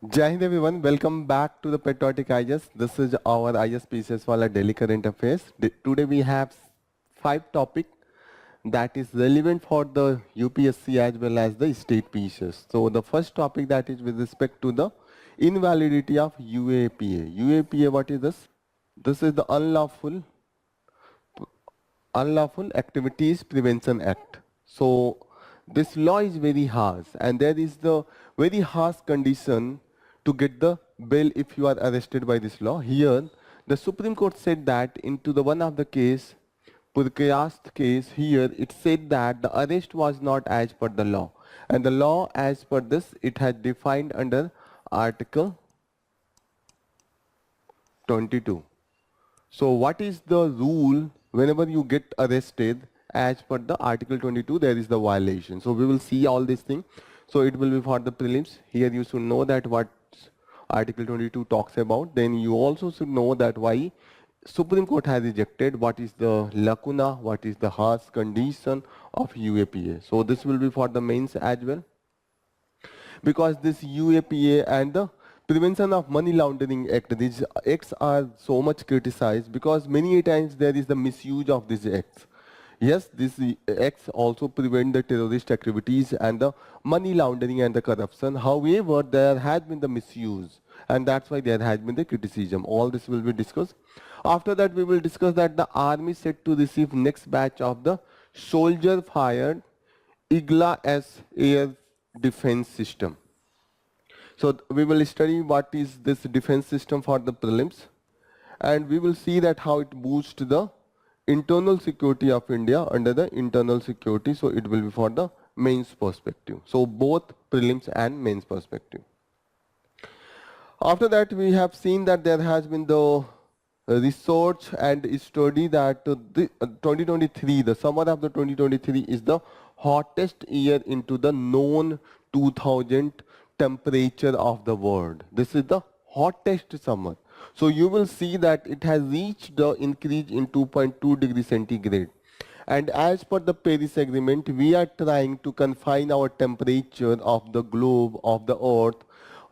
Jai Hind everyone, welcome back to the Patriotic IAS. This is our IAS PCSwala Delhi Current Affairs. Today we have 5 topics that is relevant for the UPSC as well as the state PCS. So the first topic that is with respect to the invalidity of UAPA. UAPA, what is this? This is the Unlawful Activities Prevention Act. So this law is very harsh and there is the very harsh condition to get the bail if you are arrested by this law. Here the Supreme Court said that into the one of the case, Purkayast case, here it said that the arrest was not as per the law, and the law as per this it had defined under Article 22. So what is the rule whenever you get arrested as per the Article 22 there is the violation. So we will see all these things. So it will be for the prelims. Here you should know that what Article 22 talks about. Then you also should know that why Supreme Court has rejected, what is the lacuna, what is the harsh condition of UAPA. So this will be for the mains as well. Because this UAPA and the Prevention of Money Laundering Act, these acts are so much criticized because many times there is the misuse of these acts. Yes, these acts also prevent the terrorist activities and the money laundering and the corruption. However, there has been the misuse and that's why there has been the criticism. All this will be discussed. After that, we will discuss that the army set to receive next batch of the soldier fired IGLA as air defense system. So we will study what is this defense system for the prelims, and we will see that how it boosts the internal security of India under the internal security. So it will be for the mains perspective. So both prelims and mains perspective. After that, we have seen that there has been the research and study that the 2023, the summer of the 2023 is the hottest year into the known 2000 temperature of the world. This is the hottest summer. So you will see that it has reached the increase in 2.2 degrees centigrade. And as per the Paris Agreement, we are trying to confine our temperature of the globe, of the earth,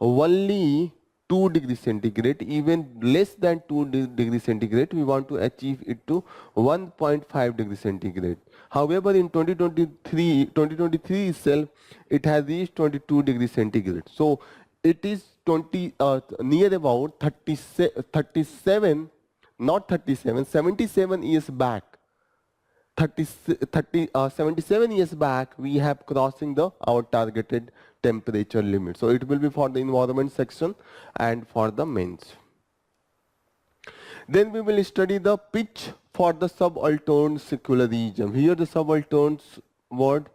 only 2 degrees centigrade, even less than 2 degrees centigrade, we want to achieve it to 1.5 degrees centigrade. However, in 2023 itself, it has reached 22 degrees centigrade. So it is near about 37, not 37, 77 years back. 77 years back, we have crossing our targeted temperature limit. So it will be for the environment section and for the mains. Then we will study the pitch for the subaltern secularism. Here the subaltern word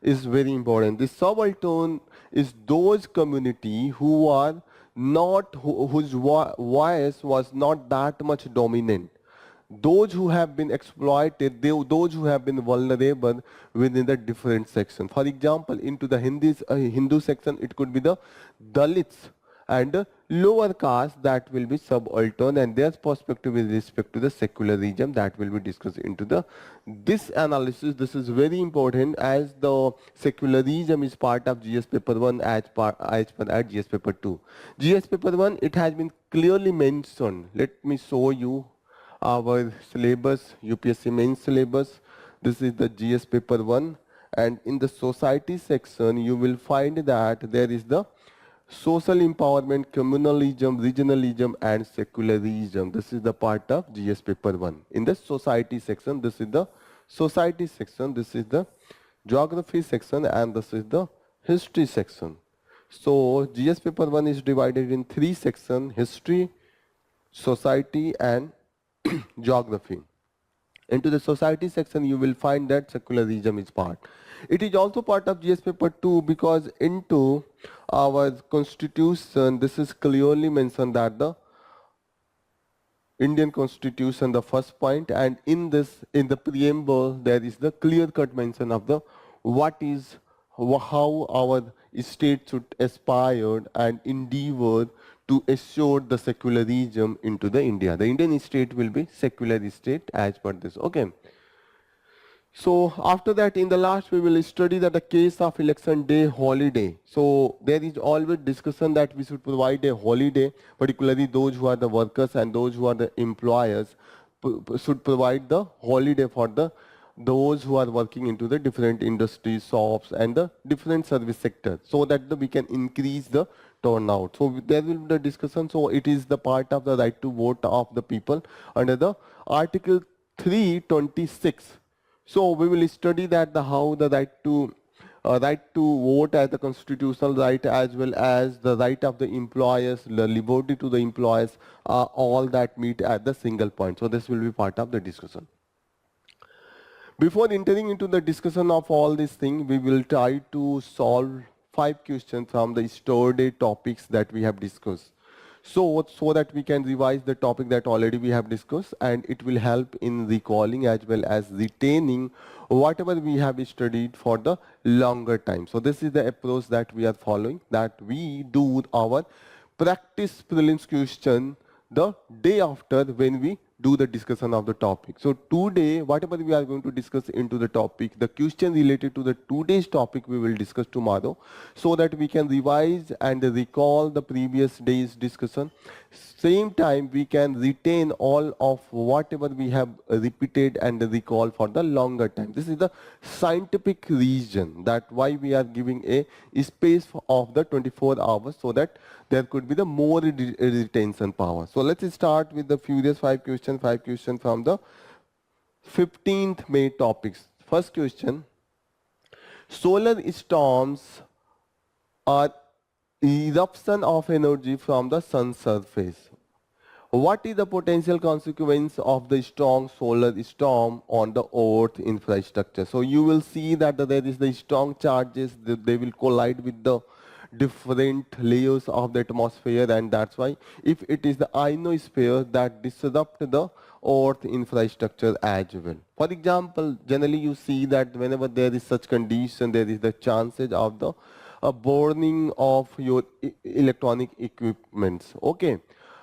is very important. The subaltern is those community who are not, whose voice was not that much dominant. Those who have been exploited, those who have been vulnerable within the different section. For example, into the Hindu section, it could be the Dalits and lower caste that will be subaltern, and their perspective with respect to the secularism that will be discussed into this analysis. This is very important as the secularism is part of GS paper 1 as per GS paper 2. GS paper 1, it has been clearly mentioned. Let me show you our syllabus, UPSC main syllabus. This is the GS paper 1, and in the society section you will find that there is the social empowerment, communalism, regionalism and secularism. This is the part of GS paper 1. In the society section, this is the society section, this is the geography section, and this is the history section. So GS paper 1 is divided in 3 sections: history, society and geography. Into the society section you will find that secularism is part. It is also part of GS paper 2 because into our constitution this is clearly mentioned that the Indian constitution, the first point, and in the preamble there is the clear cut mention of the how our state should aspire and endeavor to assure the secularism into the India. The Indian state will be secular state as per this. Okay. So after that, in the last, we will study that the case of election day holiday. So there is always discussion that we should provide a holiday, particularly those who are the workers and those who are the employers should provide the holiday for the those who are working into the different industries, shops and the different service sectors, so that we can increase the turnout. So there will be the discussion. So it is the part of the right to vote of the people under the Article 326. So we will study that the how the right to vote as the constitutional right, as well as the right of the employers, the liberty to the employers, all that meet at the single point. So this will be part of the discussion. Before entering into the discussion of all these things, we will try to solve 5 questions from the studied topics that we have discussed. So that we can revise the topic that already we have discussed, and it will help in recalling as well as retaining whatever we have studied for the longer time. So this is the approach that we are following, that we do our practice prelims question the day after when we do the discussion of the topic. So today, whatever we are going to discuss into the topic, the question related to the today's topic we will discuss tomorrow, so that we can revise and recall the previous day's discussion. Same time, we can retain all of whatever we have repeated and recall for the longer time. This is the scientific reason that why we are giving a space of the 24 hours, so that there could be the more retention power. So let's start with the previous 5 questions from the 15th May topics. First question: solar storms are eruption of energy from the sun's surface. What is the potential consequence of the strong solar storm on the Earth infrastructure? So you will see that there is the strong charges, they will collide with the different layers of the atmosphere, and that's why if it is the ionosphere that disrupt the Earth infrastructure as well. For example, generally you see that whenever there is such condition, there is the chances of the burning of your electronic equipments. Okay.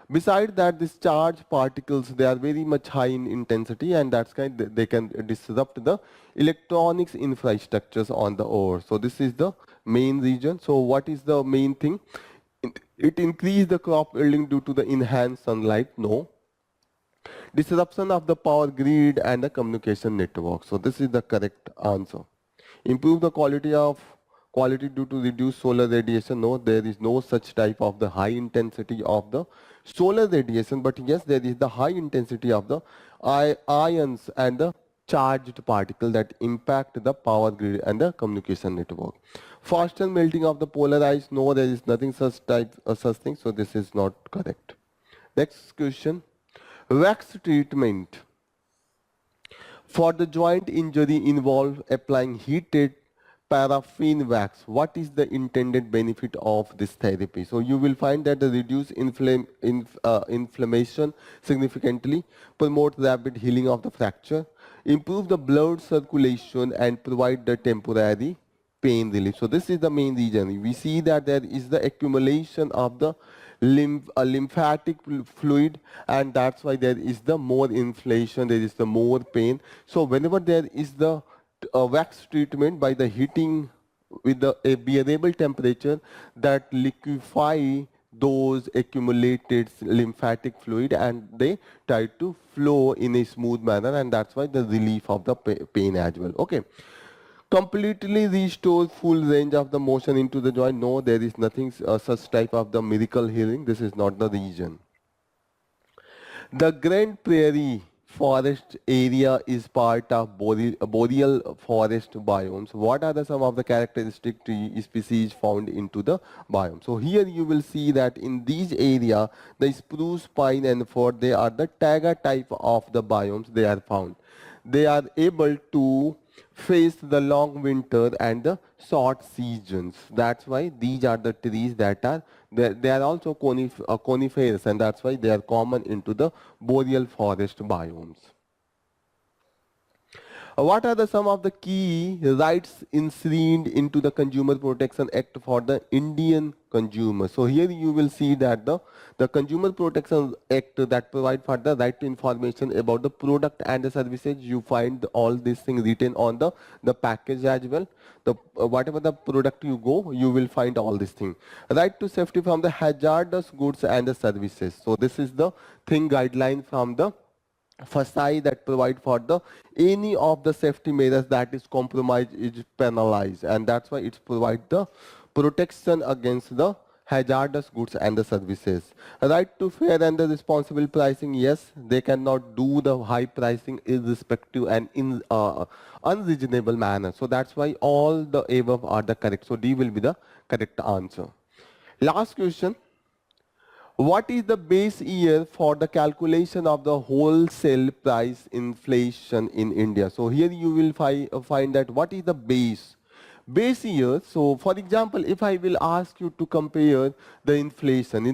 Besides that, these charged particles, they are very much high in intensity, and that's kind they can disrupt the electronics infrastructures on the Earth. So this is the main region. So what is the main thing? It increase the crop yielding due to the enhanced sunlight. No. Disruption of the power grid and the communication network. So this is the correct answer. Improve the quality due to reduced solar radiation. No, there is no such type of the high intensity of the solar radiation, but yes, there is the high intensity of the ions and the charged particle that impact the power grid and the communication network. Faster melting of the polar ice. No, there is nothing such thing. So this is not correct. Next question: wax treatment for the joint injury involve applying heated paraffin wax. What is the intended benefit of this therapy? So you will find that the reduce inflammation significantly, promote rapid healing of the fracture, improve the blood circulation, and provide the temporary pain relief. So this is the main reason. We see that there is the accumulation of the lymphatic fluid, and that's why there is the more inflation, there is the more pain. So whenever there is the wax treatment by the heating with a variable temperature, that liquefy those accumulated lymphatic fluid and they try to flow in a smooth manner, and that's why the relief of the pain as well. Okay. Completely restore full range of the motion into the joint. No, there is nothing such type of the miracle healing. This is not the reason. The Grand Prairie forest area is part of boreal forest biomes. What are some of the characteristic tree species found into the biome? So here you will see that in these area, the spruce, pine and fir, they are the taiga type of the biomes they are found. They are able to face the long winter and the short seasons. That's why these are the trees that are they are also coniferous, and that's why they are common into the boreal forest biomes. What are the some of the key rights enshrined into the Consumer Protection Act for the Indian consumer? So here you will see that the Consumer Protection Act that provide for the right to information about the product and the services. You find all these things written on the package as well. The whatever the product you go, you will find all these things. Right to safety from the hazardous goods and the services. So this is the thing guideline from the FSI that provide for the any of the safety measures that is compromised is penalized, and that's why it provide the protection against the hazardous goods and the services. Right to fair and the responsible pricing, yes, they cannot do the high pricing irrespective and in unreasonable manner. So that's why all the above are the correct. So D will be the correct answer. Last question. What is the base year for the calculation of the wholesale price inflation in India? So here you will find that what is the base year. So for example, if I will ask you to compare the inflation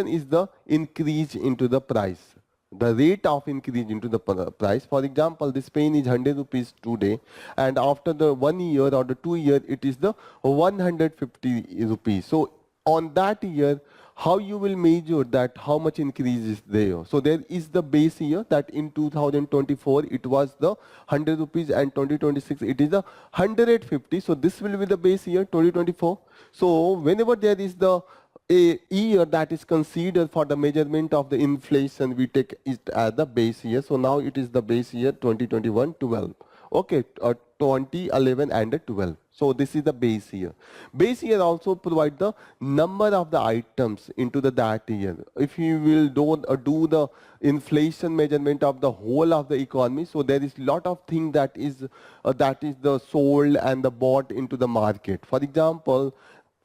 is the increase into the price, the rate of increase into the price. For example, this pen is 100 rupees today, and after the 1 year or the 2 year, it is the 150 rupees. So on that year, how you will measure that how much increase is there? So there is the base year that in 2024 it was the 100 rupees, and 2026 it is the 150. So this will be the base year 2024. So whenever there is the a year that is considered for the measurement of the inflation, we take it as the base year. So now it is the base year 2021 12. Okay, 2011 and 12. So this is the base year. Base year also provide the number of the items into the that year. If you will do the inflation measurement of the whole of the economy, so there is lot of thing that is the sold and the bought into the market. For example,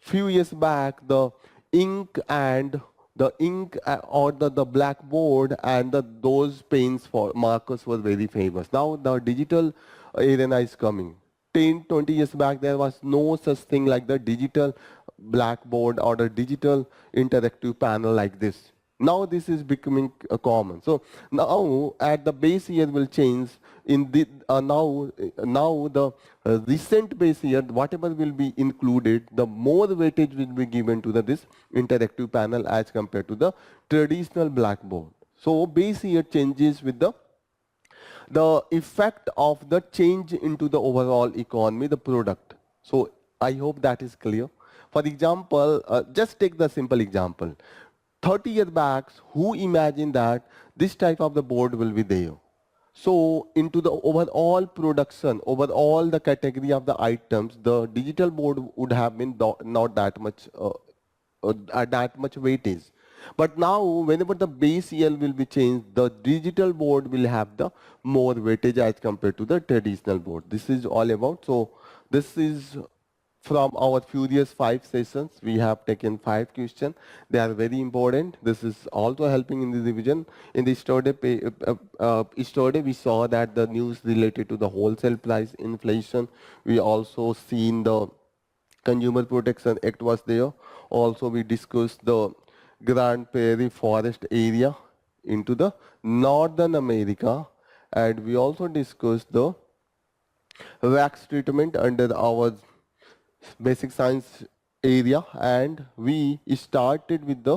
few years back, the ink and or the blackboard and those pens for markers were very famous. Now the digital arena is coming. 10, 20 years back, there was no such thing like the digital blackboard or the digital interactive panel like this. Now this is becoming common. So now at the base year will change. In the now the recent base year, whatever will be included, the more weightage will be given to this interactive panel as compared to the traditional blackboard. So base year changes with the effect of the change into the overall economy, the product. So I hope that is clear. For example, just take the simple example. 30 years back, who imagined that this type of the board will be there? So into the overall production, overall the category of the items, the digital board would have been not that much weightage. But now, whenever the base year will be changed, the digital board will have the more weightage as compared to the traditional board. This is all about. So this is from our previous 5 sessions. We have taken 5 questions. They are very important. This is also helping in the revision. In the yesterday we saw that the news related to the wholesale price inflation. We also seen the Consumer Protection Act was there. Also we discussed the Grand Prairie forest area into the Northern America, and we also discussed the wax treatment under our basic science area, and we started with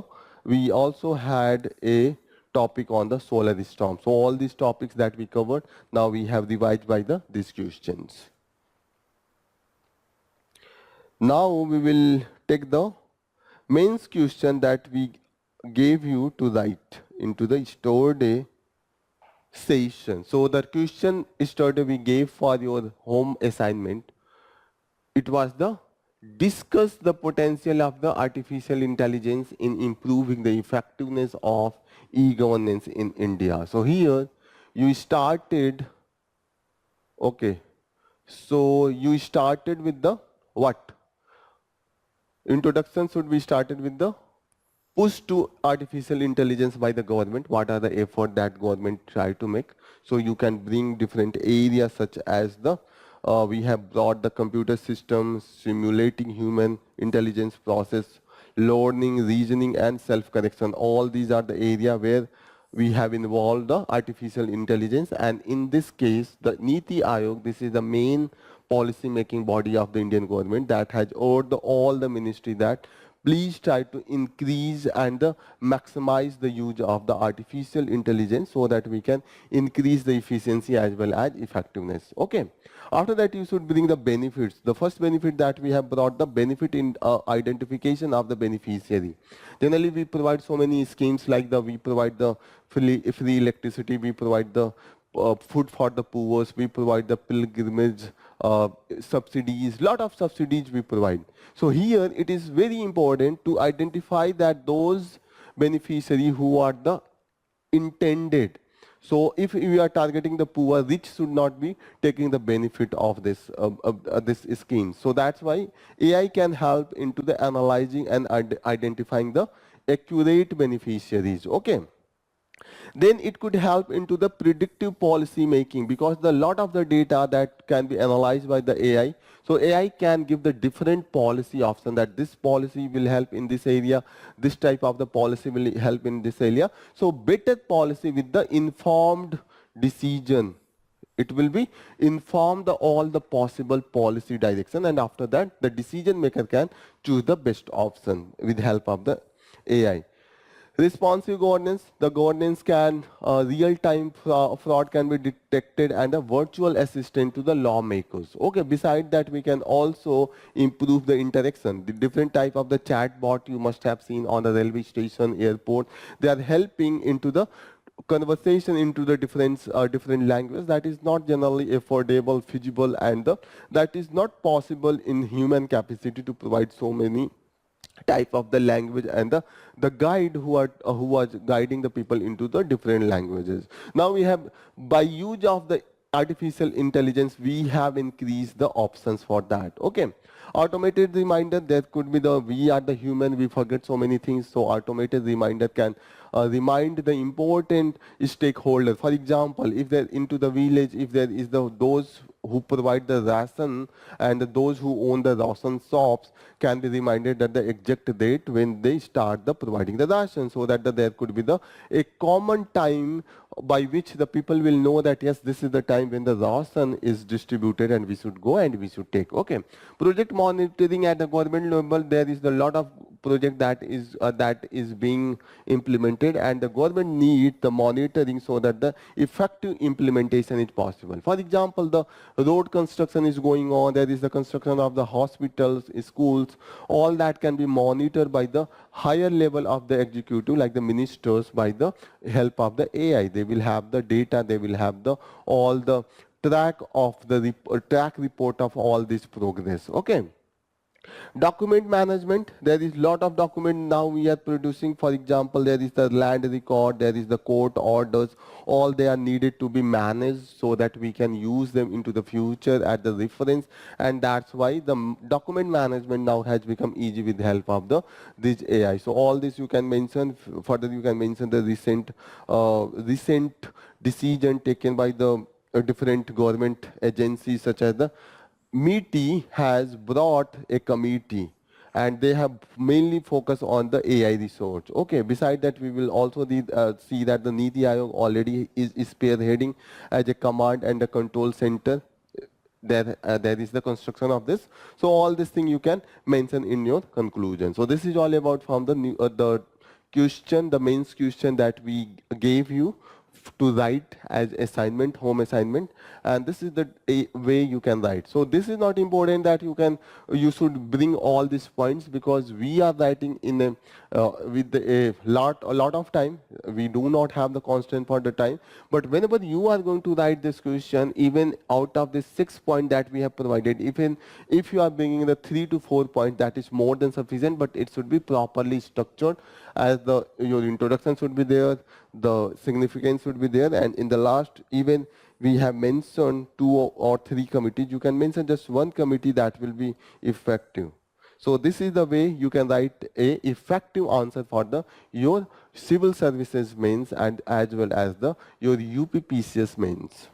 we also had a topic on the solar storm. So all these topics that we covered, now we have revised by these questions. Now we will take the mains question that we gave you to write into the yesterday session. So the question yesterday we gave for your home assignment, it was the discuss the potential of the artificial intelligence in improving the effectiveness of e-governance in India. So here you started, okay, so you started with the what? Introduction should be started with the push to artificial intelligence by the government. What are the effort that government try to make? So you can bring different areas such as the we have brought the computer systems, simulating human intelligence process, learning, reasoning and self-correction. All these are the area where we have involved the artificial intelligence, and in this case the Niti Aayog, this is the main policy making body of the Indian government that has urged all the ministry that please try to increase and maximize the use of the artificial intelligence so that we can increase the efficiency as well as effectiveness. Okay. After that, you should bring the benefits. The first benefit that we have brought, the benefit in identification of the beneficiary. Generally, we provide so many schemes like we provide the free electricity, we provide the food for the poor, we provide the pilgrimage subsidies, lot of subsidies we provide. So here it is very important to identify that those beneficiaries who are the intended. So if we are targeting the poor, rich should not be taking the benefit of this scheme. So that's why AI can help into the analyzing and identifying the accurate beneficiaries. Okay. Then it could help into the predictive policy making, because the lot of the data that can be analyzed by the AI. So AI can give the different policy option that this policy will help in this area, this type of the policy will help in this area. So better policy with the informed decision. It will be inform all the possible policy direction, and after that the decision maker can choose the best option with help of the AI. Responsive governance, the governance can, real-time fraud can be detected, and a virtual assistant to the lawmakers. Okay, beside that we can also improve the interaction. The different type of the chat bot you must have seen on the railway station, airport, they are helping into the conversation into the different languages that is not generally affordable, feasible, and that is not possible in human capacity to provide so many type of the language, and the guide who was guiding the people into the different languages. Now we have, by use of the artificial intelligence, we have increased the options for that. Okay. Automated reminder, there could be we are the human, we forget so many things, so automated reminder can remind the important stakeholders. For example, if they're into the village, if there is those who provide the ration and those who own the ration shops can be reminded at the exact date when they start providing the ration, so that there could be a common time by which the people will know that yes, this is the time when the ration is distributed and we should go and we should take. Okay. Project monitoring at the government level, there is a lot of project that is being implemented, and the government needs the monitoring so that the effective implementation is possible. For example, the road construction is going on, there is the construction of the hospitals, schools, all that can be monitored by the higher level of the executive, like the ministers, by the help of the AI. They will have the data, they will have all the track report of all this progress. Okay. Document management, there is lot of document now we are producing. For example, there is the land record, there is the court orders, all they are needed to be managed so that we can use them into the future at the reference, and that's why the document management now has become easy with the help of this AI. So all this you can mention, further you can mention the recent decision taken by the different government agencies, such as the MITI has brought a committee, and they have mainly focused on the AI research. Okay, beside that we will also see that the Niti Aayog already is spearheading as a command and a control center. There is the construction of this. So all this thing you can mention in your conclusion. So this is all about from the question, the main question that we gave you to write as assignment, home assignment, and this is the way you can write. So this is not important that you should bring all these points, because we are writing in with a lot of time. We do not have the constant for the time, but whenever you are going to write this question, even out of the 6 points that we have provided, even if you are bringing the 3 to 4 points, that is more than sufficient, but it should be properly structured, as your introduction should be there, the significance should be there, and in the last, even we have mentioned 2 or 3 committees. You can mention just one committee that will be effective. So this is the way you can write a effective answer for your civil services mains, and as well as your UPPCS mains.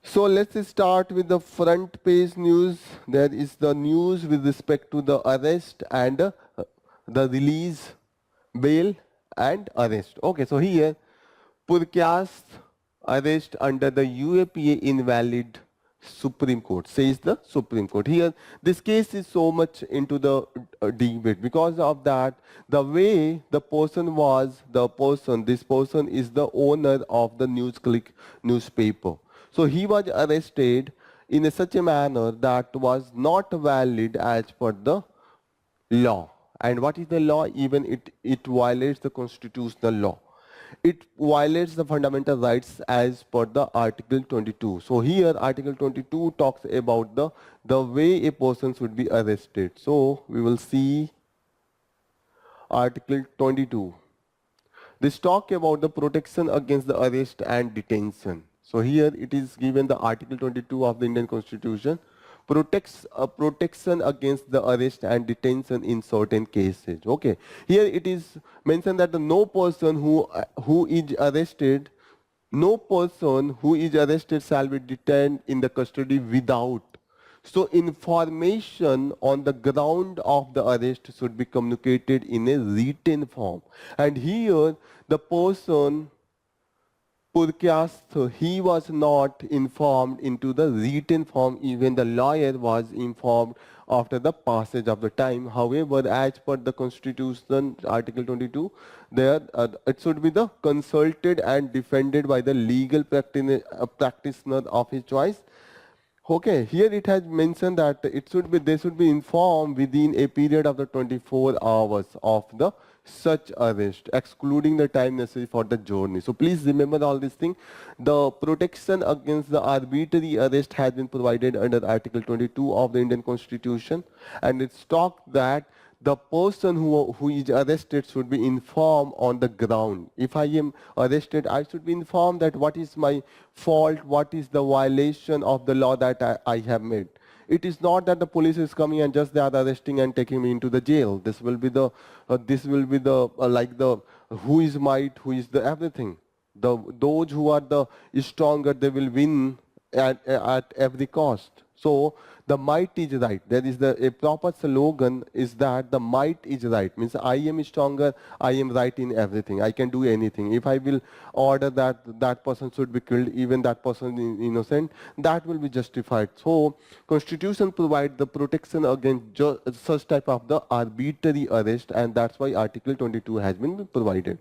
So let's start with the front page news. There is the news with respect to the arrest and the release, bail and arrest. Okay, so here Purkyas arrest under the UAPA invalid Supreme Court, says the Supreme Court. Here, this case is so much into the debate. Because of that, the way the person was, this person is the owner of the NewsClick newspaper. So he was arrested in such a manner that was not valid as per the law. And what is the law? Even it violates the constitutional law. It violates the fundamental rights as per the Article 22. So here Article 22 talks about the way a person should be arrested. So we will see Article 22. This talk about the protection against the arrest and detention. So here it is given the Article 22 of the Indian Constitution protects a protection against the arrest and detention in certain cases. Okay, here it is mentioned that no person who is arrested, no person who is arrested shall be detained in the custody without. So information on the ground of the arrest should be communicated in a written form. And here the person Purkyast, he was not informed into the written form. Even the lawyer was informed after the passage of the time. However, as per the Constitution, Article 22, there it should be the consulted and defended by the legal practitioner of his choice. Okay, here it has mentioned that they should be informed within a period of the 24 hours of the such arrest, excluding the time necessary for the journey. So please remember all these things. The protection against the arbitrary arrest has been provided under Article 22 of the Indian Constitution, and it's talked that the person who is arrested should be informed on the ground. If I am arrested, I should be informed that what is my fault, what is the violation of the law that I have made. It is not that the police is coming and just they are arresting and taking me into the jail. This will be the like the who is might, who is the everything. Those who are the stronger, they will win at every cost. So the might is right. There is a proper slogan is that the might is right. Means I am stronger, I am right in everything. I can do anything. If I will order that person should be killed, even that person is innocent, that will be justified. So Constitution provides the protection against such type of the arbitrary arrest, and that's why Article 22 has been provided.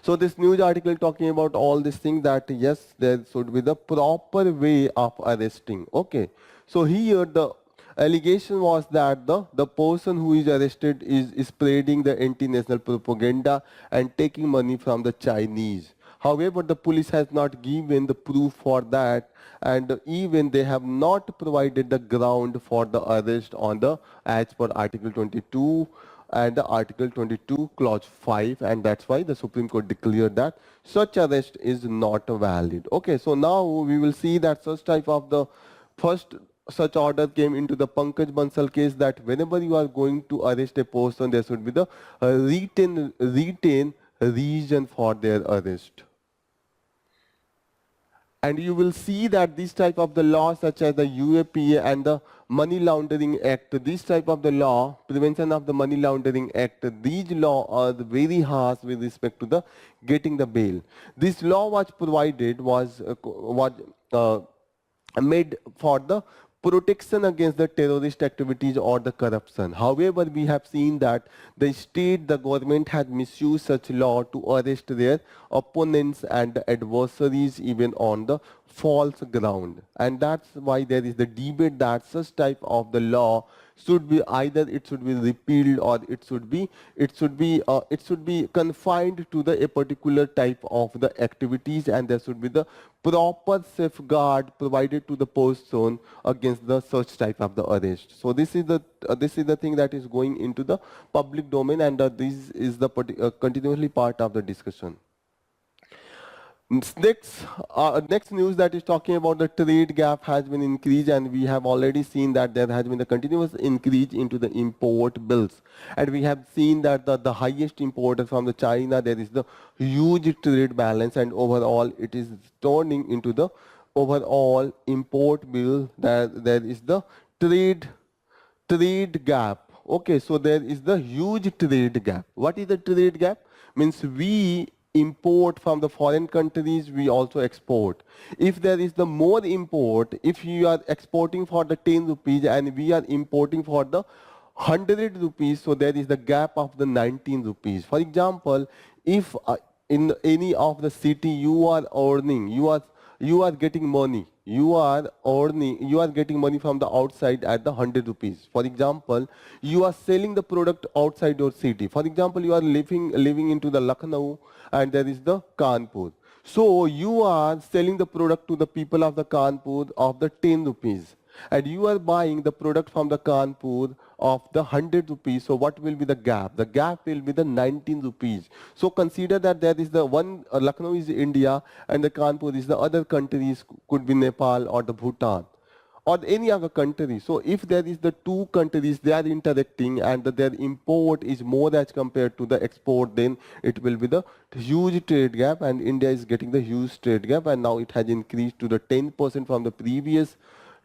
So this news article talking about all these things that yes, there should be the proper way of arresting. Okay. So here the allegation was that the person who is arrested is spreading the anti-national propaganda and taking money from the Chinese. However, the police has not given the proof for that, and even they have not provided the ground for the arrest on the as per Article 22 and the Article 22 clause 5, and that's why the Supreme Court declared that such arrest is not valid. Okay, so now we will see that such type of the first such order came into the Pankaj Bansal case, that whenever you are going to arrest a person, there should be the written reason for their arrest. And you will see that this type of the law, such as the UAPA and the Money Laundering Act, this type of the law, Prevention of the Money Laundering Act, these laws are very harsh with respect to the getting the bail. This law was provided, was made for the protection against the terrorist activities or the corruption. However, we have seen that the government has misused such law to arrest their opponents and adversaries even on the false ground. And that's why there is the debate that such type of the law should be either it should be repealed or it should be confined to a particular type of the activities, and there should be the proper safeguard provided to the person against the such type of the arrest. So this is the thing that is going into the public domain, and this is the continuously part of the discussion. Next news that is talking about the trade gap has been increased, and we have already seen that there has been a continuous increase into the import bills, and we have seen that the highest importer from the China, there is the huge trade balance, and overall it is turning into the overall import bill that there is the trade gap. Okay, so there is the huge trade gap. What is the trade gap? Means we import from the foreign countries, we also export. If there is the more import, if you are exporting for the 10 rupees and we are importing for the 100 rupees, so there is the gap of the 19 rupees. For example, if in any of the city you are earning, you are getting money, you are getting money from the outside at the 100 rupees. For example, you are selling the product outside your city. For example, you are living into the Lucknow and there is the Kanpur. So you are selling the product to the people of the Kanpur of the 10 rupees and you are buying the product from the Kanpur of the 100 rupees. So what will be the gap? The gap will be the 19 rupees. So consider that there is the one, Lucknow is India and the Kanpur is the other countries, could be Nepal or the Bhutan or any other country. So if there is the two countries, they are interacting and their import is more as compared to the export, then it will be the huge trade gap, and India is getting the huge trade gap, and now it has increased to the 10% from the previous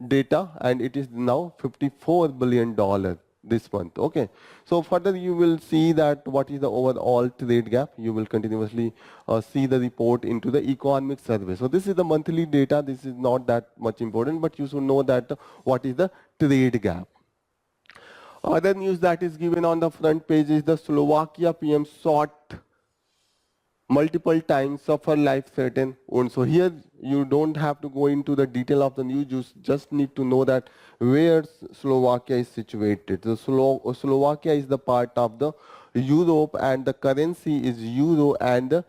data, and it is now $54 billion this month. Okay, so further you will see that what is the overall trade gap. You will continuously see the report into the economic survey. So this is the monthly data. This is not that much important, but you should know that what is the trade gap. Other news that is given on the front page is the Slovakia PM sought multiple times suffer life threaten wounds. So here you don't have to go into the detail of the news, you just need to know that where Slovakia is situated. So Slovakia is the part of the Europe and the currency is euro and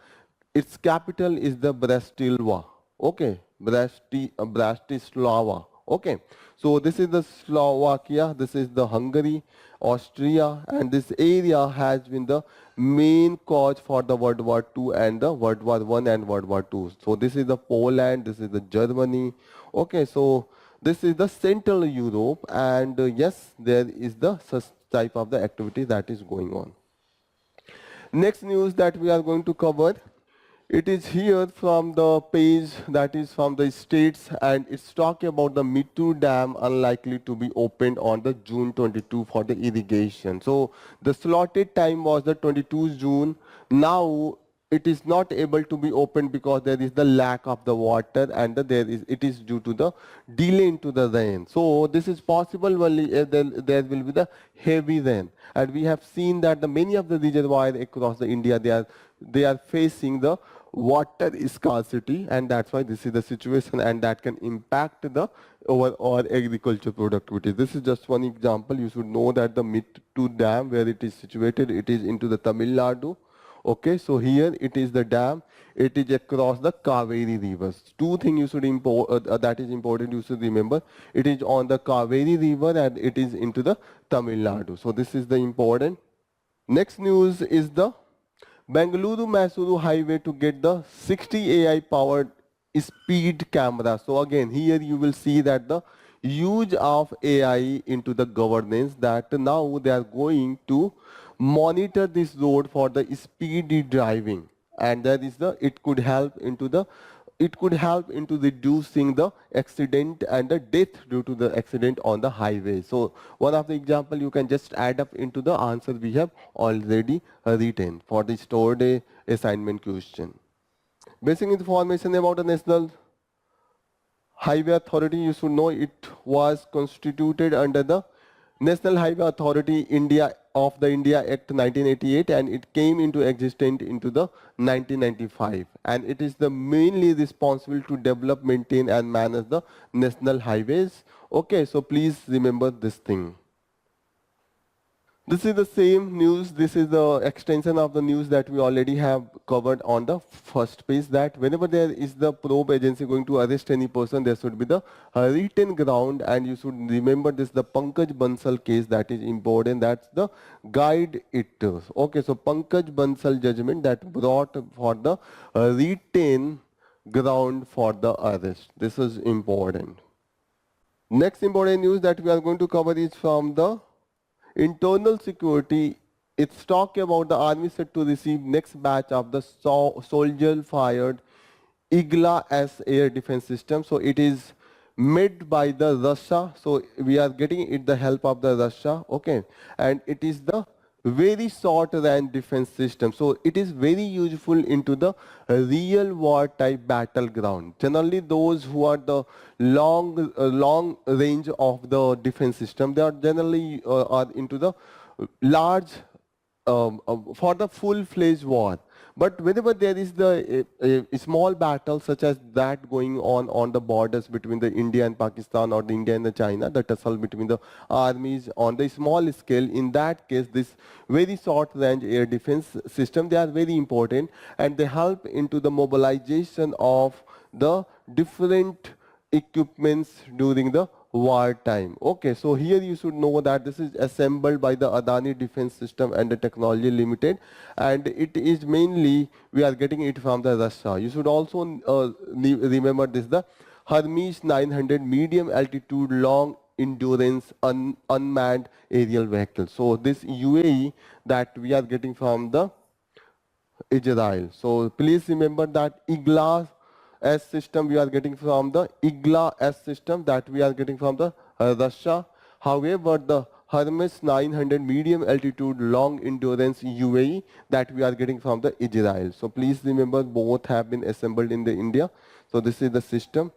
its capital is the Bratislava. Okay, Bratislava. Okay, so this is the Slovakia, this is the Hungary, Austria, and this area has been the main cause for the World War II and the World War I and World War II. So this is the Poland, this is the Germany. Okay, so this is the Central Europe, and yes, there is the such type of the activity that is going on. Next news that we are going to cover, it is here from the page that is from the states, and it's talking about the Mittu Dam unlikely to be opened on the June 22 for the irrigation. So the slotted time was the 22 June. Now it is not able to be opened because there is the lack of the water and it is due to the delay into the rain. So this is possible only if there will be the heavy rain. And we have seen that the many of the reservoirs across the India, they are facing the water scarcity, and that's why this is the situation, and that can impact the overall agriculture productivity. This is just one example. You should know that the Mittu Dam, where it is situated, it is into the Tamil Nadu. Okay, so here it is the dam, it is across the Kaveri rivers. Two things you should that is important, you should remember. It is on the Kaveri river and it is into the Tamil Nadu. So this is the important. Next news is the Bengaluru-Mysuru highway to get the 60 AI powered speed camera. So again, here you will see that the use of AI into the governance, that now they are going to monitor this road for the speedy driving, and that is the it could help into reducing the accident and the death due to the accident on the highway. So one of the example you can just add up into the answer we have already written for the stored assignment question. Basic information about the National Highway Authority, you should know it was constituted under the National Highway Authority India of the India Act 1988, and it came into existence into the 1995, and it is the mainly responsible to develop, maintain and manage the national highways. Okay, so please remember this thing. This is the same news. This is the extension of the news that we already have covered on the first page, that whenever there is the probe agency going to arrest any person, there should be the written ground, and you should remember this, the Pankaj Bansal case, that is important. That's the guide it. Okay, so Pankaj Bansal judgment that brought for the written ground for the arrest. This is important. Next important news that we are going to cover is from the internal security. It's talking about the army set to receive next batch of the soldier fired Igla-S air defense system. So it is made by the Russia. So we are getting it the help of the Russia. Okay, and it is the very short range defense system. So it is very useful into the real war type battleground. Generally those who are the long range of the defense system, they are generally are into the large for the full-fledged war. But whenever there is a small battle such as that going on the borders between the India and Pakistan, or the India and the China, the tussle between the armies on the small scale, in that case this very short range air defense system, they are very important, and they help into the mobilization of the different equipments during the war time. Okay, so here you should know that this is assembled by the Adani Defense System and the Technology Limited, and it is mainly we are getting it from the Russia. You should also remember this, the Hermes 900 medium altitude long endurance unmanned aerial vehicle. So this UAE that we are getting from the Israel. So please remember that IGLA S system we are getting from the IGLA S system that we are getting from the Russia. However, the Hermes 900 medium altitude long endurance UAE that we are getting from the Israel. So please remember both have been assembled in the India. So this is the system,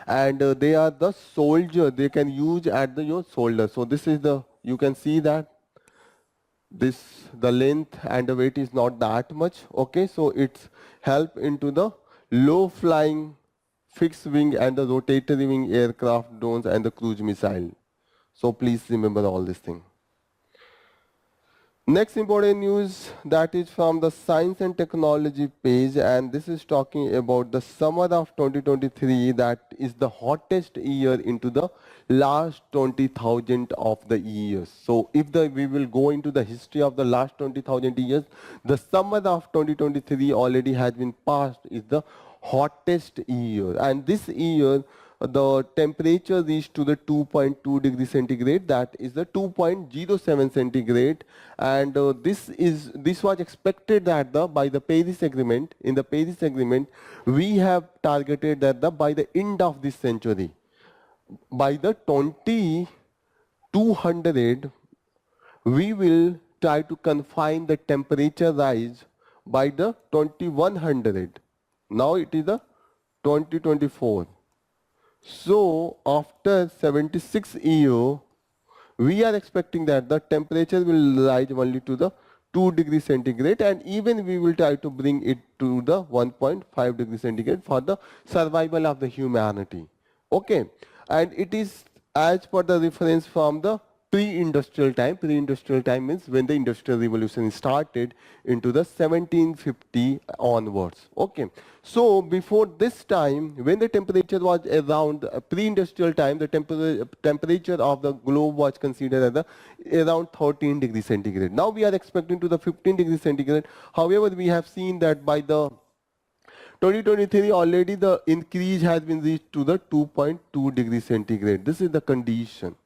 and they are the soldier, they can use at the your shoulder. So this is the, you can see that this the length and the weight is not that much. Okay, so it's help into the low flying fixed wing and the rotatory wing aircraft, drones and the cruise missile. So please remember all this thing. Next important news that is from the science and technology page, and this is talking about the summer of 2023, that is the hottest year into the last 20,000 of the years. So if we will go into the history of the last 20,000 years, the summer of 2023 already has been passed, is the hottest year, and this year the temperature reached to the 2.2 degrees centigrade, that is the 2.07 centigrade, and this was expected that by the Paris Agreement. In the Paris Agreement, we have targeted that by the end of this century, by the 2200, we will try to confine the temperature rise by the 2100. Now it is the 2024. So after 76 years, we are expecting that the temperature will rise only to the 2 degrees centigrade, and even we will try to bring it to the 1.5 degrees centigrade for the survival of the humanity. Okay, and it is as per the reference from the pre-industrial time. Pre-industrial time means when the industrial revolution started into the 1750 onwards. Okay, so before this time, when the temperature was around pre-industrial time, the temperature of the globe was considered as around 13 degrees centigrade. Now we are expecting to the 15 degrees centigrade. However, we have seen that by the 2023 already the increase has been reached to the 2.2 degrees centigrade. This is the condition.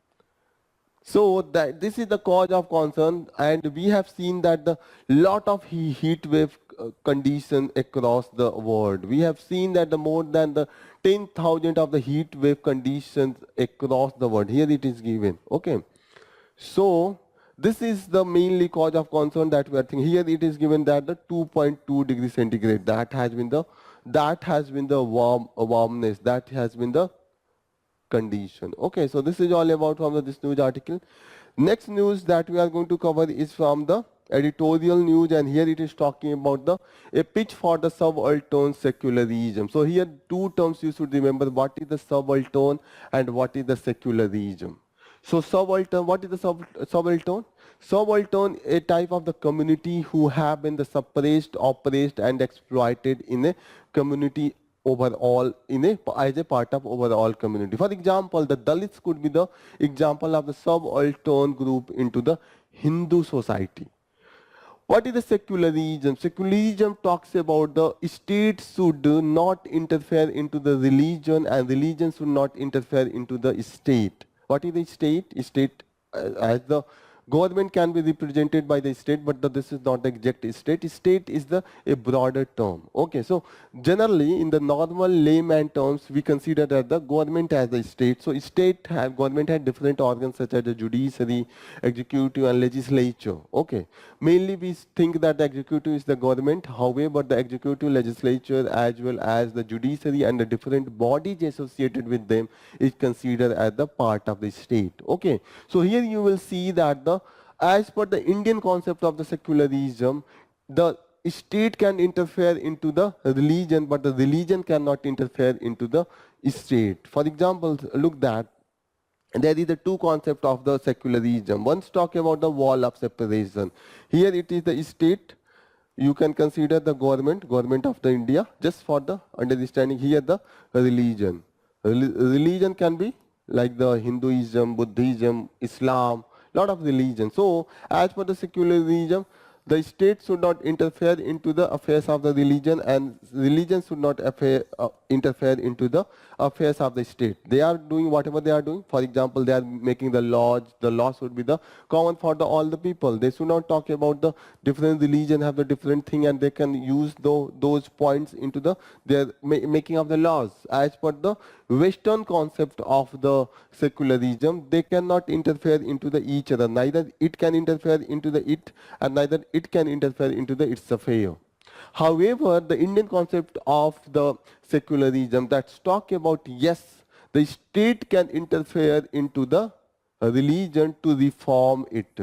So that this is the cause of concern, and we have seen that the lot of heat wave condition across the world. We have seen that the more than the 10,000 of the heat wave conditions across the world. Here it is given. Okay. So this is the mainly cause of concern that we are thinking. Here it is given that the 2.2 degrees centigrade, that has been the warmness, that has been the condition. Okay, so this is all about from this news article. Next news that we are going to cover is from the editorial news, and here it is talking about a pitch for the subaltern secularism. So here two terms you should remember: what is the subaltern and what is the secularism. So subaltern, what is the subaltern? Subaltern, a type of the community who have been the suppressed, oppressed and exploited in a community overall, as a part of overall community. For example, the Dalits could be the example of the subaltern group into the Hindu society. What is the secularism? Secularism talks about the state should not interfere into the religion, and religion should not interfere into the state. What is the state? State as the Government can be represented by the state, but this is not the exact state. State is a broader term. Okay, so generally in the normal layman terms, we consider that the government as the state. So government had different organs such as the judiciary, executive and legislature. Okay, mainly we think that the executive is the government. However, the executive, legislature as well as the judiciary and the different bodies associated with them is considered as the part of the state. Okay, so here you will see that as per the Indian concept of the secularism, the state can interfere into the religion, but the religion cannot interfere into the state. For example, look that there is the two concepts of the secularism. One's talk about the wall of separation. Here it is the state. You can consider the government of the India, just for the understanding. Here the religion. Religion can be like the Hinduism, Buddhism, Islam, lot of religion. So as per the secularism, the state should not interfere into the affairs of the religion, and religion should not interfere into the affairs of the state. They are doing whatever they are doing. For example, they are making the laws. The laws should be the common for all the people. They should not talk about the different religion have the different thing, and they can use those points into their making of the laws. As per the Western concept of the secularism, they cannot interfere into each other. Neither it can interfere into it, and neither it can interfere into its affair. However, the Indian concept of the secularism that's talk about, yes, the state can interfere into the religion to reform it.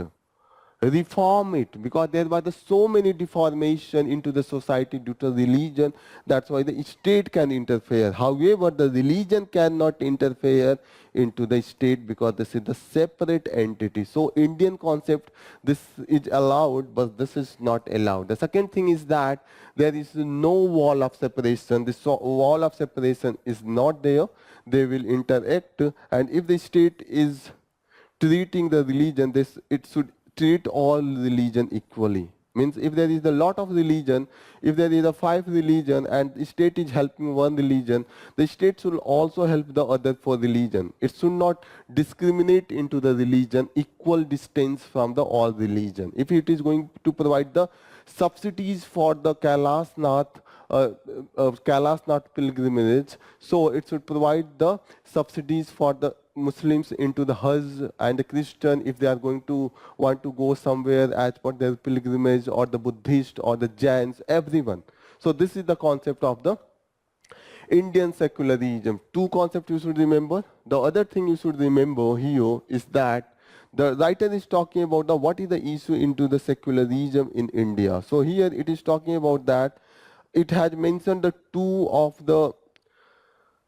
Reform it, because there was so many deformation into the society due to religion. That's why the state can interfere. However, the religion cannot interfere into the state, because this is the separate entity. So Indian concept, this is allowed, but this is not allowed. The second thing is that there is no wall of separation. This wall of separation is not there. They will interact, and if the state is treating the religion, it should treat all religion equally. Means if there is a lot of religion, if there is a 5 religion and the state is helping one religion, the state should also help the other for religion. It should not discriminate into the religion, equal distance from the all religion. If it is going to provide the subsidies for the Kailasnath pilgrimage, so it should provide the subsidies for the Muslims into the Hajj, and the Christian if they are going to want to go somewhere as per their pilgrimage, or the Buddhist or the Jains, everyone. So this is the concept of the Indian secularism. Two concepts you should remember. The other thing you should remember here is that the writer is talking about what is the issue into the secularism in India. So here it is talking about that it has mentioned the two of the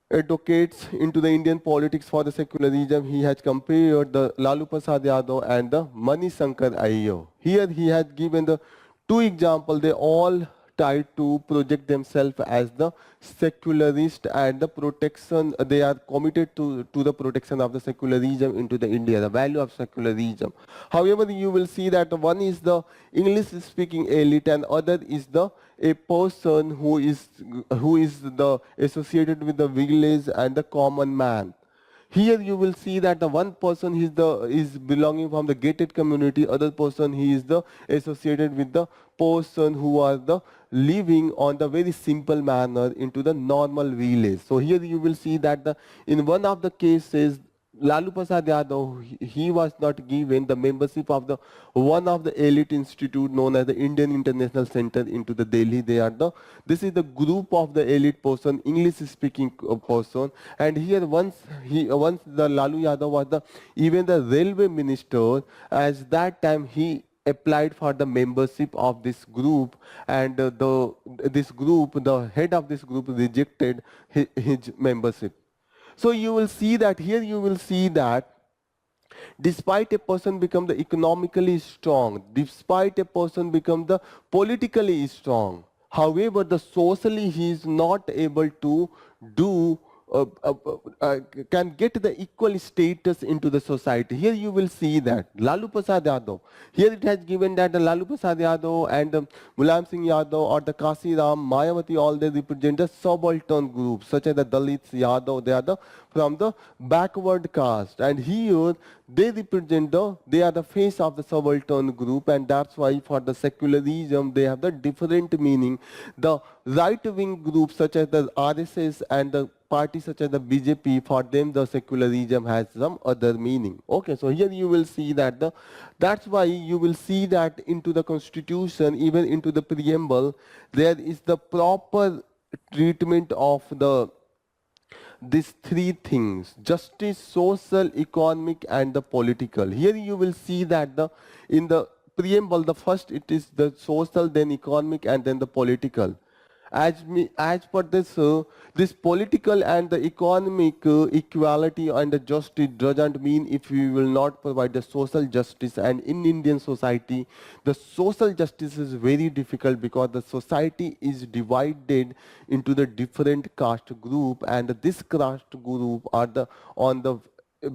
advocates into the Indian politics for the secularism. He has compared the Lalu Prasad Yadav and the Mani Shankar Iyer. Here he has given the two examples. They all try to project themselves as the secularist and the protection. They are committed to the protection of the secularism into the India, the value of secularism. However, you will see that one is the English-speaking elite, and other is a person who is the associated with the village and the common man. Here you will see that the one person is belonging from the gated community, other person he is the associated with the person who are the living on the very simple manner into the normal village. So here you will see that in one of the cases, Lalu Prasad Yadav, he was not given the membership of the one of the elite institute known as the Indian International Center into the Delhi. This is the group of the elite person, English speaking person, and here once the Lalu Yadav was even the railway minister. As that time he applied for the membership of this group, and the head of this group rejected his membership. So you will see that here you will see that despite a person become the economically strong, despite a person become the politically strong, however the socially he is not able to do can get the equal status into the society. Here you will see that Lalu Prasad Yadav, here it has given that the Lalu Prasad Yadav and Mulayam Singh Yadav or the Kasi Ram, Mayawati, all they represent the subaltern groups such as the Dalits, Yadav. They are from the backward caste, and here they represent they are the face of the subaltern group, and that's why for the secularism they have the different meaning. The right-wing groups such as the RSS and the parties such as the BJP, for them the secularism has some other meaning. Okay, so here you will see that that's why you will see that into the constitution, even into the preamble, there is the proper treatment of these three things: justice, social, economic, and the political. Here you will see that in the preamble, the first it is the social, then economic, and then the political. As per this political and the economic equality and the justice doesn't mean if we will not provide the social justice. And in Indian society, the social justice is very difficult because the society is divided into the different caste group, and this caste group are on the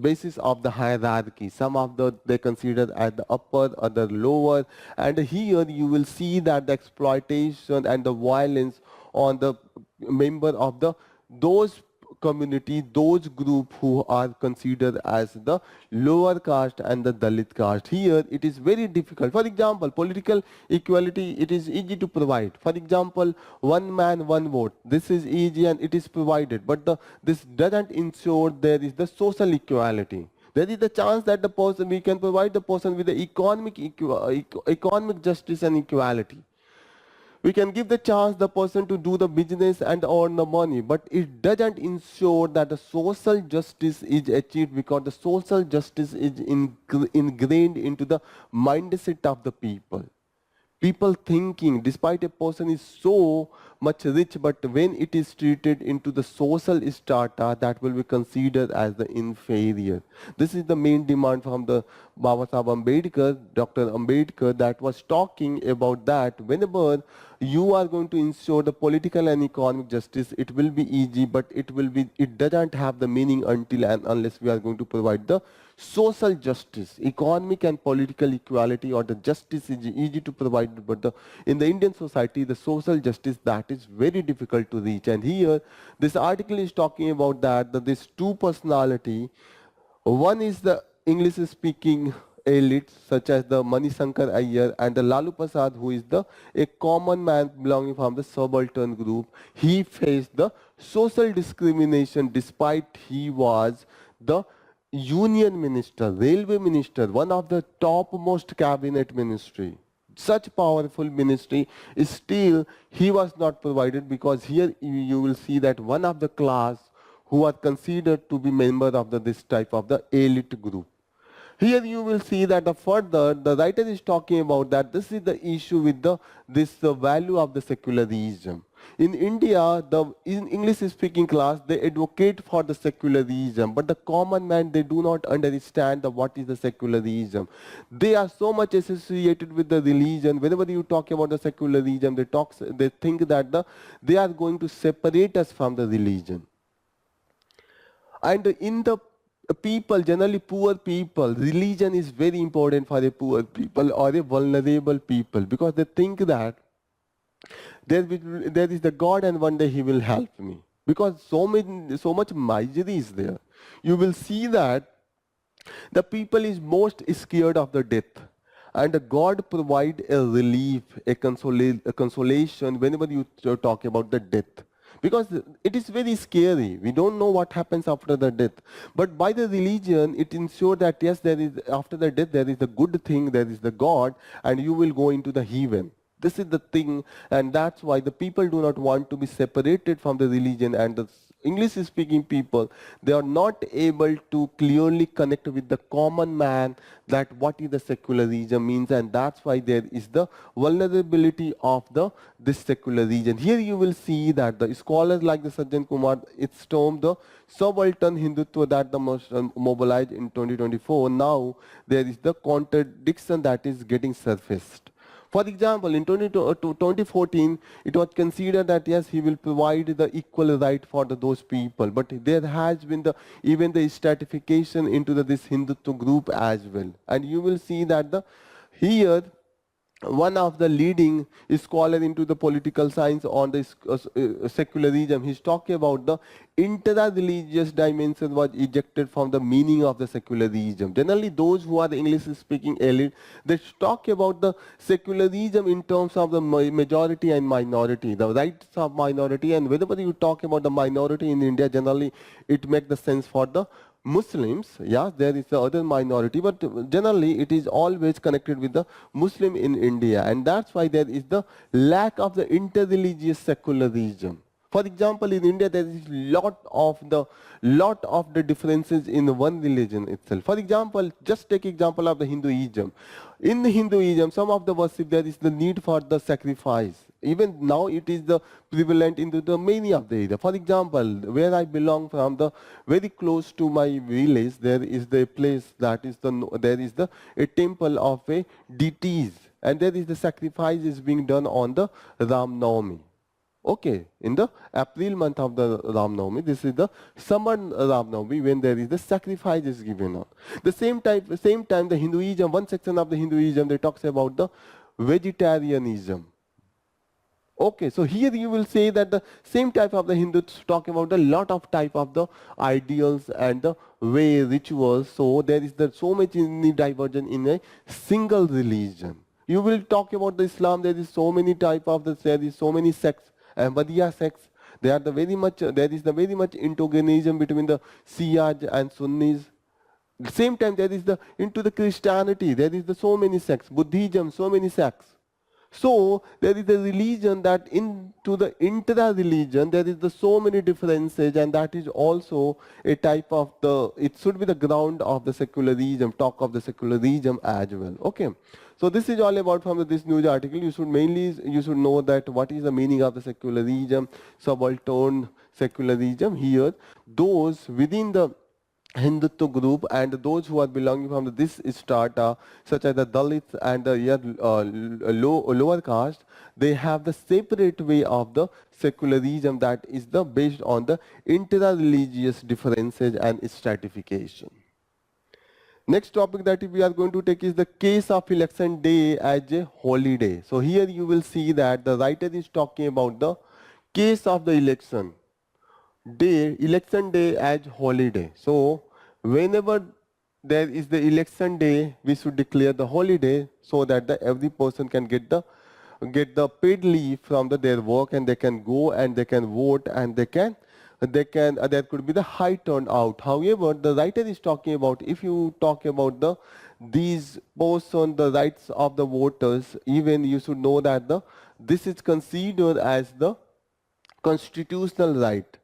basis of the hierarchy. Some of they consider as the upper, other lower, and here you will see that the exploitation and the violence on the member of those community, those group who are considered as the lower caste and the Dalit caste. Here it is very difficult. For example, political equality, it is easy to provide. For example, one man, one vote. This is easy and it is provided. But this doesn't ensure there is the social equality. There is the chance that the person, we can provide the person with the economic justice and equality. We can give the chance the person to do the business and earn the money, but it doesn't ensure that the social justice is achieved, because the social justice is ingrained into the mindset of the people. People thinking, despite a person is so much rich, but when it is treated into the social strata, that will be considered as the inferior. This is the main demand from the Baba Sahib Ambedkar, Dr. Ambedkar, that was talking about that whenever you are going to ensure the political and economic justice, it will be easy, but it doesn't have the meaning until and unless we are going to provide the social justice. Economic and political equality or the justice is easy to provide, but in the Indian society, the social justice, that is very difficult to reach. And here, this article is talking about that this two personality. One is the English-speaking elite, such as the Manisankar Iyer and the Lalu Prasad, who is a common man belonging from the subaltern group. He faced the social discrimination despite he was the union minister, railway minister, one of the topmost cabinet ministry. Such powerful ministry, still he was not provided, because here you will see that one of the class who are considered to be member of this type of the elite group. Here you will see that further the writer is talking about that this is the issue with the value of the secularism. In India, in English-speaking class, they advocate for the secularism, but the common man, they do not understand what is the secularism. They are so much associated with the religion. Whenever you talk about the secularism, they think that they are going to separate us from the religion. And in the people, generally poor people, religion is very important for the poor people or a vulnerable people, because they think that there is the God and one day he will help me. Because so much misery is there. You will see that the people is most scared of the death. And God provide a relief, a consolation whenever you talk about the death. Because it is very scary. We don't know what happens after the death. But by the religion, it ensures that yes, there is after the death, there is the good thing, there is the God, and you will go into the heaven. This is the thing, and that's why the people do not want to be separated from the religion. And the English-speaking people, they are not able to clearly connect with the common man that what is the secularism means, and that's why there is the vulnerability of this secularism. Here you will see that the scholars like the Sajjan Kumar, it's termed the subaltern Hindutva that the most mobilized in 2024. Now there is the contradiction that is getting surfaced. For example, in 2014, it was considered that yes, he will provide the equal right for those people. But there has been even the stratification into this Hindutva group as well. And you will see that here one of the leading scholar into the political science on the secularism. He's talking about the inter-religious dimension was ejected from the meaning of the secularism. Generally, those who are the English-speaking elite, they talk about the secularism in terms of the majority and minority, the rights of minority. And whenever you talk about the minority in India, generally it makes the sense for the Muslims. Yeah, there is the other minority, but generally it is always connected with the Muslim in India, and that's why there is the lack of the interreligious secularism. For example, in India there is lot of the differences in one religion itself. For example, just take example of the Hinduism. In the Hinduism, some of the worship there is the need for the sacrifice. Even now it is the prevalent into the many of the area. For example, where I belong from, the very close to my village, there is the place that is there is the a temple of a deities, and there is the sacrifice is being done on the Ram Navami. Okay, in the April month of the Ram Navami, this is the summer Ram Navami, when there is the sacrifice is given on. The same time the Hinduism, one section of the Hinduism, they talks about the vegetarianism. Okay, so here you will say that the same type of the Hindus talk about a lot of type of the ideals and the way rituals. So there is the so much in the divergence in a single religion. You will talk about the Islam. There is so many type of the, there is so many sects. Ahmadiyya sects. There are the very much, there is the very much antagonism between the Shias and Sunnis. Same time there is the into the Christianity. There is the so many sects. Buddhism, so many sects. So there is a religion that into the intra-religion there is the so many differences, and that is also a type of the, it should be the ground of the secularism, talk of the secularism as well. Okay. So this is all about from this news article. You should know that what is the meaning of the secularism, subaltern secularism. Here, those within the Hindutva group and those who are belonging from this strata, such as the Dalits and the lower caste, they have the separate way of the secularism that is the based on the inter-religious differences and stratification. Next topic that we are going to take is the case of election day as a holiday. So here you will see that the writer is talking about the case of the election day as holiday. So whenever there is the election day, we should declare the holiday so that every person can get the paid leave from their work, and they can go and they can vote, and there could be the high turnout. However, the writer is talking about, if you talk about these person, the rights of the voters, even you should know that this is considered as the constitutional right.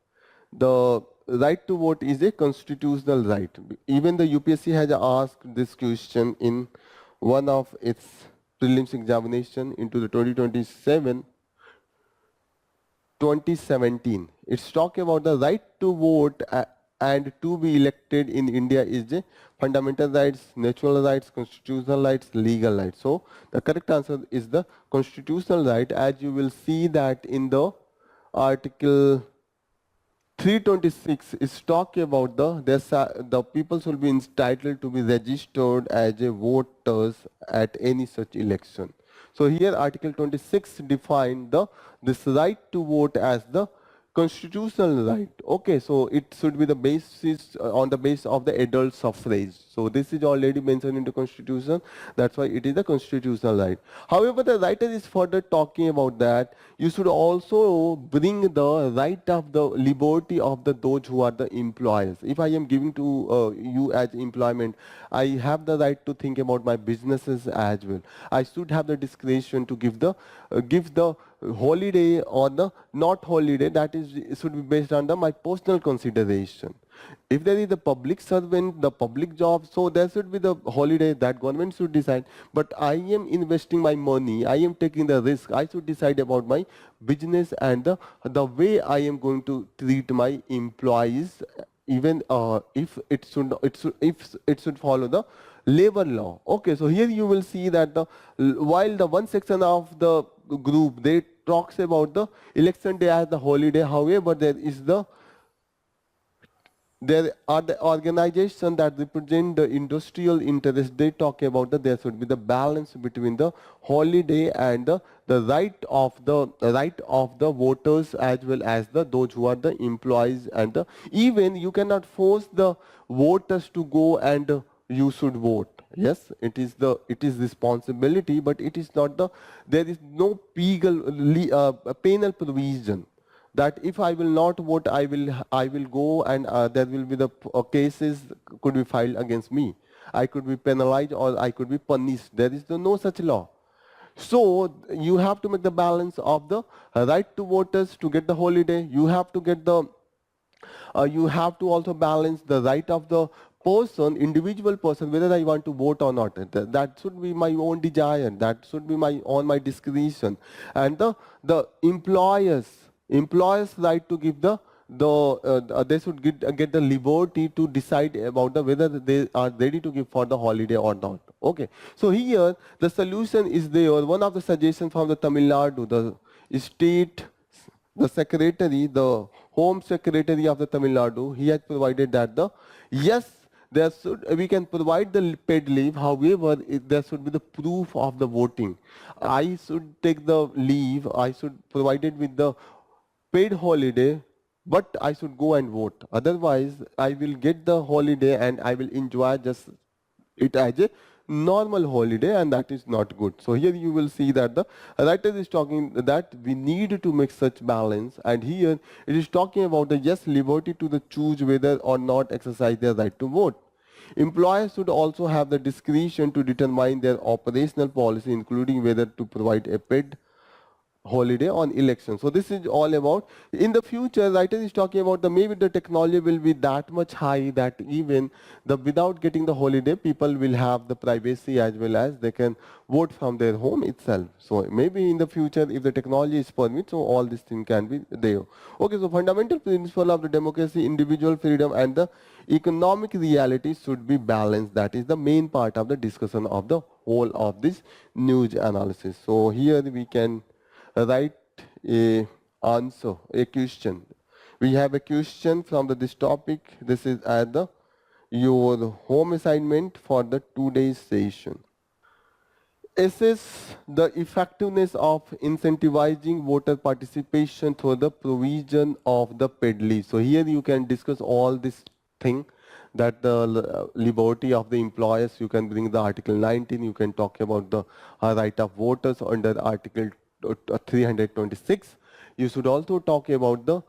The right to vote is a constitutional right. Even the UPSC has asked this question in one of its prelims examination into the 2017. It's talking about the right to vote and to be elected in India is a fundamental rights, natural rights, constitutional rights, legal rights. So the correct answer is the constitutional right, as you will see that in the article 326 is talking about the people should be entitled to be registered as a voters at any such election. So here Article 26 define this right to vote as the constitutional right. Okay, so it should be the basis on the basis of the adult suffrage. So this is already mentioned in the constitution. That's why it is the constitutional right. However, the writer is further talking about that you should also bring the right of the liberty of those who are the employers. If I am giving to you as employment, I have the right to think about my businesses as well. I should have the discretion to give the holiday or the not holiday. That is, it should be based on my personal consideration. If there is a public servant, the public job, so there should be the holiday that government should decide. But I am investing my money, I am taking the risk, I should decide about my business and the way I am going to treat my employees, even if it should follow the labor law. Okay, so here you will see that while the one section of the group, they talks about the election day as the holiday, however there is the there are the organizations that represent the industrial interest. They talk about that there should be the balance between the holiday and the right of the voters, as well as the those who are the employees, and even you cannot force the voters to go and you should vote. Yes, it is responsibility, but it is not the, there is no penal provision that if I will not vote, I will go and there will be the cases could be filed against me. I could be penalized or I could be punished. There is no such law. So you have to make the balance of the right to voters to get the holiday. You have to get the you have to also balance the right of the person, individual person, whether I want to vote or not. That should be my own desire. That should be my discretion. And the employers right to give they should get the liberty to decide about whether they are ready to give for the holiday or not. Okay. So here the solution is there. One of the suggestions from the Tamil Nadu, the state, the secretary, the home secretary of the Tamil Nadu, he has provided that yes, we can provide the paid leave. However, there should be the proof of the voting. I should take the leave. I should provide it with the paid holiday, but I should go and vote. Otherwise, I will get the holiday and I will enjoy just it as a normal holiday, and that is not good. So here you will see that the writer is talking that we need to make such balance, and here it is talking about the yes, liberty to the choose whether or not exercise their right to vote. Employers should also have the discretion to determine their operational policy, including whether to provide a paid holiday on election. So this is all about in the future. Writer is talking about the maybe the technology will be that much high that even the without getting the holiday, people will have the privacy as well as they can vote from their home itself. So maybe in the future, if the technology is permit, so all these things can be there. Okay, so fundamental principle of the democracy, individual freedom and the economic reality should be balanced. That is the main part of the discussion of the whole of this news analysis. So here we can write a answer, a question. We have a question from this topic. This is at your home assignment for the today's session. Assess the effectiveness of incentivizing voter participation through the provision of the paid leave. So here you can discuss all this thing, that the liberty of the employers. You can bring the Article 19. You can talk about the right of voters under Article 326. You should also talk about the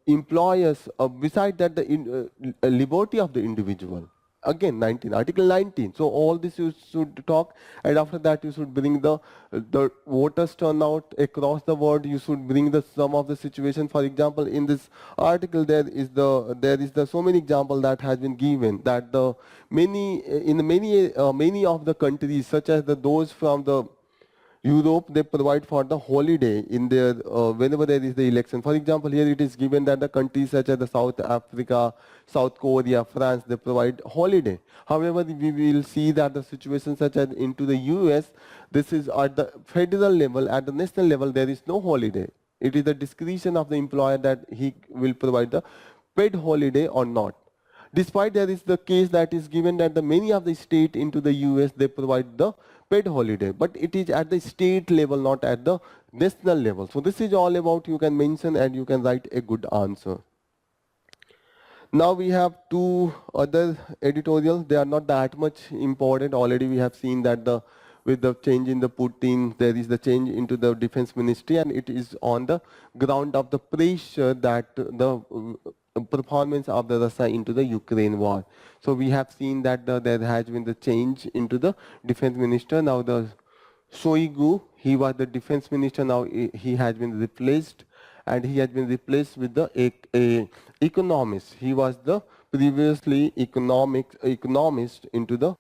employers. Beside that, the liberty of the individual. Again, 19, Article 19. So all this you should talk, and after that you should bring the voters turnout across the world. You should bring the some of the situation. For example, in this article there is the so many example that has been given, that the many of the countries, such as those from the Europe, they provide for the holiday in their whenever there is the election. For example, here it is given that the countries such as the South Africa, South Korea, France, they provide holiday. However, we will see that the situation such as into the US, this is at the federal level, at the national level, there is no holiday. It is the discretion of the employer that he will provide the paid holiday or not. Despite there is the case that is given that the many of the state into the US, they provide the paid holiday, but it is at the state level, not at the national level. So this is all about, you can mention and you can write a good answer. Now we have two other editorials. They are not that much important. Already we have seen that with the change in the Putin, there is the change into the defense ministry, and it is on the ground of the pressure that the performance of the Russia into the Ukraine war. So we have seen that there has been the change into the defense minister. Now the Shoigu, he was the defense minister. Now he has been replaced, and he has been replaced with a economist. He was the previously economist into the.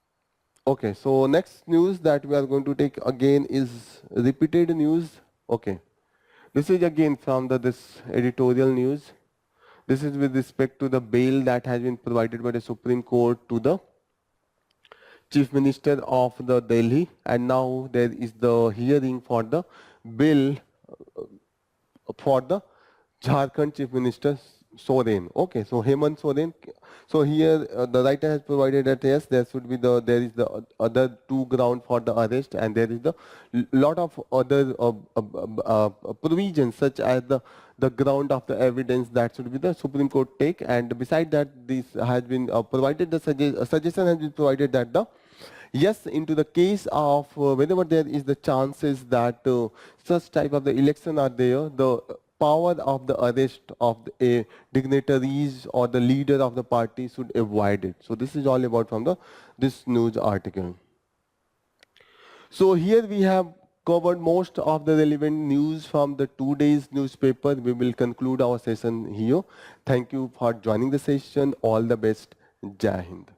Okay, so next news that we are going to take again is repeated news. Okay, this is again from this editorial news. This is with respect to the bail that has been provided by the Supreme Court to the Chief Minister of the Delhi, and now there is the hearing for the bill for the Jharkhand Chief Minister Soren. Okay, so Hemant Soren, So here the writer has provided that yes, there should be there is the other two ground for the arrest, and there is the lot of other provisions such as the ground of the evidence that should be the Supreme Court take. And beside that, this has been provided, the suggestion has been provided that the yes, into the case of whenever there is the chances that such type of the election are there, the power of the arrest of a dignitaries or the leader of the party should avoid it. So this is all about from the this news article. So here we have covered most of the relevant news from the 2 days newspaper. We will conclude our session here. Thank you for joining the session. All the best. Jai Hind.